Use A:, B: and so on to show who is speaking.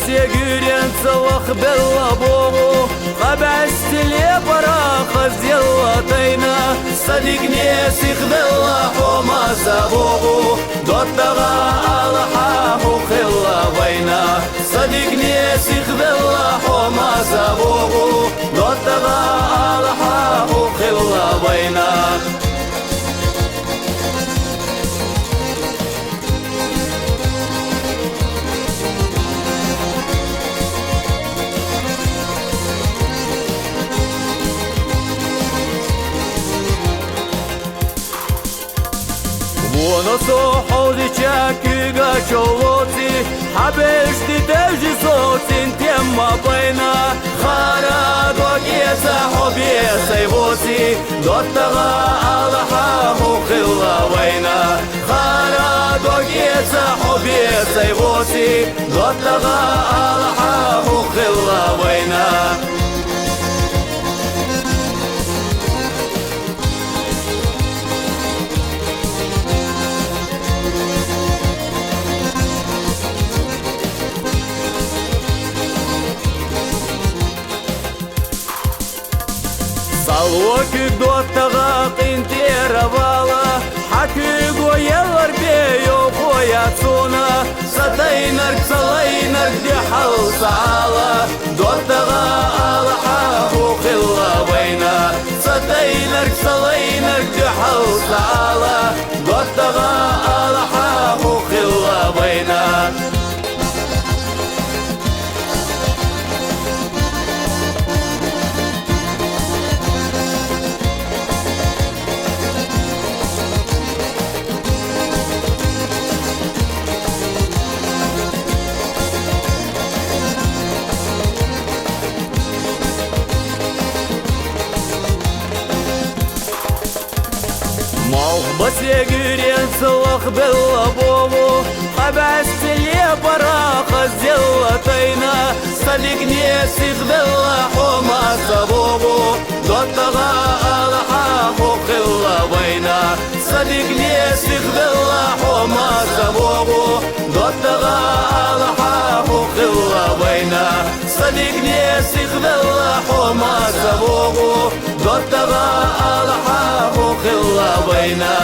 A: يجرين سوخ باللبوغو قبعست لي براخز يلا طينا صديقني سيخ بالله وما سابوغو دوتغا الحاه خلا بينا صديقني سيخ بالله وما سابوغو دوتغا الحاه خلا بينا ونصو حوزي شاكيغا شولوتي حبشتي تجي صوتي انتيم ما بينا خارا دوكيسا حبيسا يبوتي دوتغا الحاه خلا بينا خارا دوكيسا حبيسا يبوتي دوتغا الحاه خلا بينا صلوك دوتغا قنتي ربالا حكيغو يلر بيو خويا تسونا ستينرك صلينرك دي حل سعالا دوتغا الحاه خلا بينا ستينرك صلينرك دي حل سعالا دوتغا الحاه خلا بينا بس يجرين سوخ باللبوغو قبعست لي براخز يلا طينا صديقني سيخ بالله وما سابوغو دوتغا الحاه خلا بينا صديقني سيخ بالله وما سابوغو دوتغا الحاه خلا بينا صديقني سيخ بالله وما سابوغو دوتغا الحاه خلا بينا